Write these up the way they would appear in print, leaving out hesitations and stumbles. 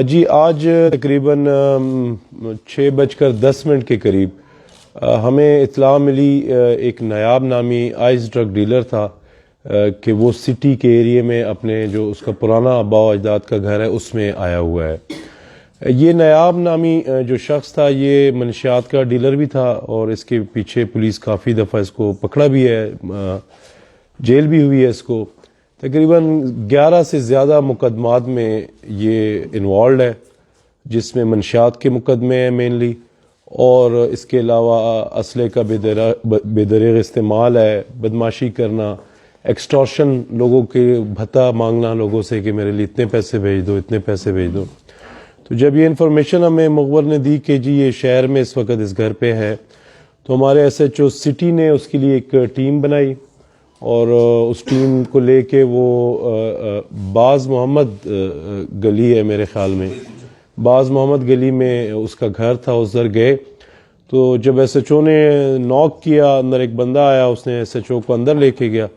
جی آج تقریباً 6:10 کے قریب ہمیں اطلاع ملی ایک نایاب نامی آئس ڈرگ ڈیلر تھا کہ وہ سٹی کے ایریے میں اپنے جو اس کا پرانا آباء و اجداد کا گھر ہے اس میں آیا ہوا ہے۔ یہ نایاب نامی جو شخص تھا یہ منشیات کا ڈیلر بھی تھا اور اس کے پیچھے پولیس کافی دفعہ اس کو پکڑا بھی ہے، جیل بھی ہوئی ہے اس کو۔ تقریباً 11 سے زیادہ مقدمات میں یہ انوالوڈ ہے، جس میں منشیات کے مقدمے ہیں مینلی، اور اس کے علاوہ اسلحے کا بے دریغ استعمال ہے، بدماشی کرنا، ایکسٹورشن، لوگوں کے بھتہ مانگنا لوگوں سے کہ میرے لیے اتنے پیسے بھیج دو، اتنے پیسے بھیج دو۔ تو جب یہ انفارمیشن ہمیں مخبر نے دی کہ جی یہ شہر میں اس وقت اس گھر پہ ہے، تو ہمارے SHO سٹی نے اس کے لیے ایک ٹیم بنائی اور اس ٹیم کو لے کے وہ باز محمد گلی ہے میرے خیال میں، باز محمد گلی میں اس کا گھر تھا، اس در گئے۔ تو جب SHO نے نوک کیا، اندر ایک بندہ آیا، اس نے SHO کو اندر لے کے گیا،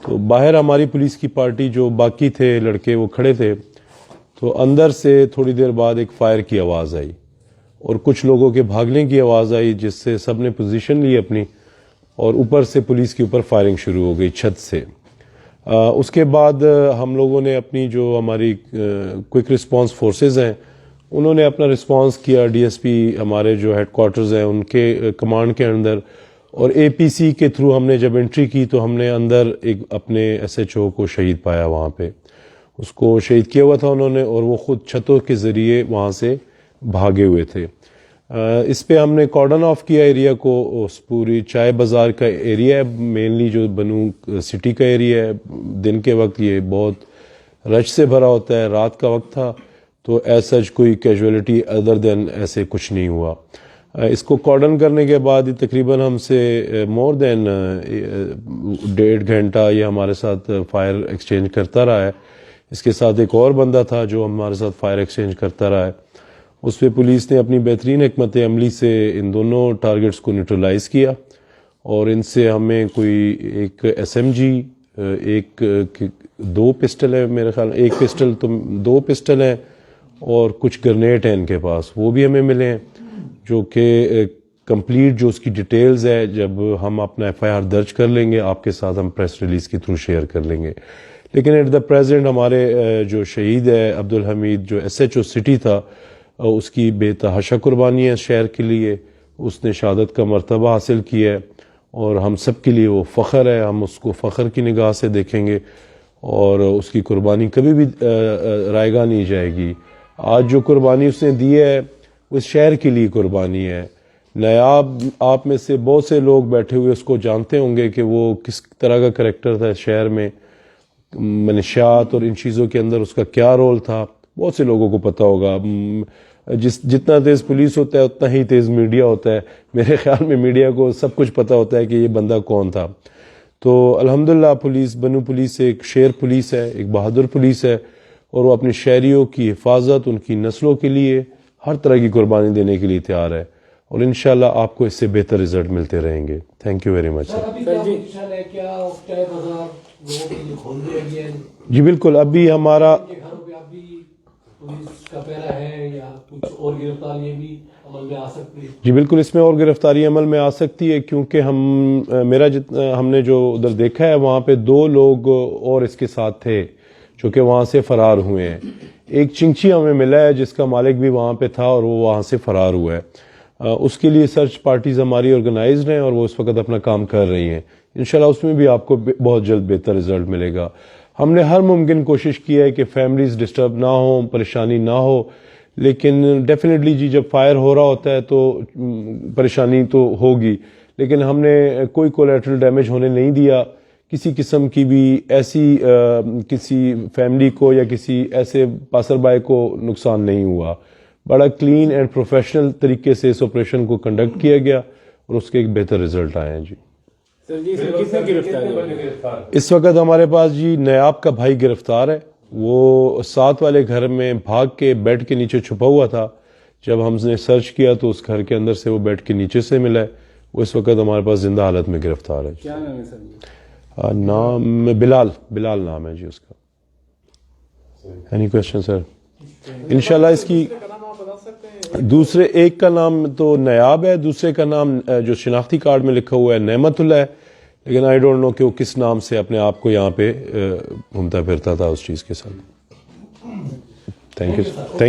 تو باہر ہماری پولیس کی پارٹی جو باقی تھے لڑکے وہ کھڑے تھے، تو اندر سے تھوڑی دیر بعد ایک فائر کی آواز آئی اور کچھ لوگوں کے بھاگنے کی آواز آئی، جس سے سب نے پوزیشن لی اپنی، اور اوپر سے پولیس کے اوپر فائرنگ شروع ہو گئی چھت سے۔ اس کے بعد ہم لوگوں نے اپنی جو ہماری کوئک رسپانس فورسز ہیں انہوں نے اپنا رسپانس کیا، DSP ہمارے جو ہیڈ کوارٹرز ہیں ان کے کمانڈ کے اندر، اور APC کے تھرو ہم نے جب انٹری کی تو ہم نے اندر ایک اپنے SHO کو شہید پایا، وہاں پہ اس کو شہید کیا ہوا تھا انہوں نے، اور وہ خود چھتوں کے ذریعے وہاں سے بھاگے ہوئے تھے۔ اس پہ ہم نے کارڈن آف کیا ایریا کو، اس پوری چائے بازار کا ایریا ہے مینلی جو بنو سٹی کا ایریا ہے، دن کے وقت یہ بہت رش سے بھرا ہوتا ہے، رات کا وقت تھا تو ایز سچ کوئی کیجویلٹی ادر دین ایسے کچھ نہیں ہوا۔ اس کو کارڈن کرنے کے بعد تقریباً ہم سے مور دین 1.5 گھنٹہ یہ ہمارے ساتھ فائر ایکسچینج کرتا رہا ہے۔ اس کے ساتھ ایک اور بندہ تھا جو ہمارے ساتھ فائر ایکسچینج کرتا رہا ہے۔ اس پہ پولیس نے اپنی بہترین حکمت عملی سے ان دونوں ٹارگٹس کو نیوٹرلائز کیا، اور ان سے ہمیں کوئی ایک SMG، ایک 2 پسٹل ہے میرے خیال، ایک پسٹل تو 2 پسٹل ہیں، اور کچھ گرنیٹ ہیں ان کے پاس، وہ بھی ہمیں ملے ہیں، جو کہ کمپلیٹ جو اس کی ڈیٹیلز ہے جب ہم اپنا FIR درج کر لیں گے آپ کے ساتھ ہم پریس ریلیز کے تھرو شیئر کر لیں گے۔ لیکن ایٹ دا پریزنٹ ہمارے جو شہید ہے عبدالحمید جو SHO سٹی تھا، اس کی بے تحاشا قربانی ہے شہر کے لیے، اس نے شہادت کا مرتبہ حاصل کیا ہے، اور ہم سب کے لیے وہ فخر ہے، ہم اس کو فخر کی نگاہ سے دیکھیں گے، اور اس کی قربانی کبھی بھی رائیگاں نہیں جائے گی۔ آج جو قربانی اس نے دی ہے وہ اس شہر کے لیے قربانی ہے۔ نایاب آپ میں سے بہت سے لوگ بیٹھے ہوئے اس کو جانتے ہوں گے کہ وہ کس طرح کا کریکٹر تھا اس شہر میں، منشیات اور ان چیزوں کے اندر اس کا کیا رول تھا، بہت سے لوگوں کو پتہ ہوگا۔ جتنا تیز پولیس ہوتا ہے اتنا ہی تیز میڈیا ہوتا ہے، میرے خیال میں میڈیا کو سب کچھ پتہ ہوتا ہے کہ یہ بندہ کون تھا۔ تو الحمدللہ پولیس بنو پولیس ایک شیر پولیس ہے، ایک بہادر پولیس ہے، اور وہ اپنے شہریوں کی حفاظت، ان کی نسلوں کے لیے ہر طرح کی قربانی دینے کے لیے تیار ہے، اور انشاءاللہ آپ کو اس سے بہتر رزلٹ ملتے رہیں گے۔ Thank you very much. جی بالکل، ابھی ہمارا جی بالکل اس میں اور گرفتاری عمل میں آ سکتی ہے، کیونکہ ہم نے جو ادھر دیکھا ہے وہاں پہ 2 لوگ اور اس کے ساتھ تھے جو کہ وہاں سے فرار ہوئے ہیں۔ ایک چنگچی ہمیں ملا ہے جس کا مالک بھی وہاں پہ تھا اور وہ وہاں سے فرار ہوا ہے۔ اس کے لیے سرچ پارٹیز ہماری آرگنائزڈ ہیں اور وہ اس وقت اپنا کام کر رہی ہیں، انشاءاللہ اس میں بھی آپ کو بہت جلد بہتر رزلٹ ملے گا۔ ہم نے ہر ممکن کوشش کی ہے کہ فیملیز ڈسٹرب نہ ہوں، پریشانی نہ ہو، لیکن ڈیفینیٹلی جی جب فائر ہو رہا ہوتا ہے تو پریشانی تو ہوگی، لیکن ہم نے کوئی کولیٹرل ڈیمیج ہونے نہیں دیا، کسی قسم کی بھی ایسی کسی فیملی کو یا کسی ایسے پاسر بائی کو نقصان نہیں ہوا۔ بڑا کلین اینڈ پروفیشنل طریقے سے اس آپریشن کو کنڈکٹ کیا گیا اور اس کے ایک بہتر رزلٹ آئے ہیں۔ جی اس وقت ہمارے پاس جی نیاب کا بھائی گرفتار ہے، وہ ساتھ والے گھر میں بھاگ کے بیڈ کے نیچے چھپا ہوا تھا، جب ہم نے سرچ کیا تو اس گھر کے اندر سے وہ بیڈ کے نیچے سے ملا ہے، وہ اس وقت ہمارے پاس زندہ حالت میں گرفتار ہے۔ کیا نام ہے سر؟ نام بلال نام ہے جی اس کا۔ Any question sir? انشاءاللہ اس کی دوسرے ایک کا نام تو نیاب ہے, دوسرے کا نام جو شناختی کارڈ میں لکھا ہوا ہے نعمت اللہ ہے, لیکن آئی ڈونٹ نو کہ وہ کس نام سے اپنے آپ کو یہاں پہ گھومتا پھرتا تھا اس چیز کے ساتھ. Thank you.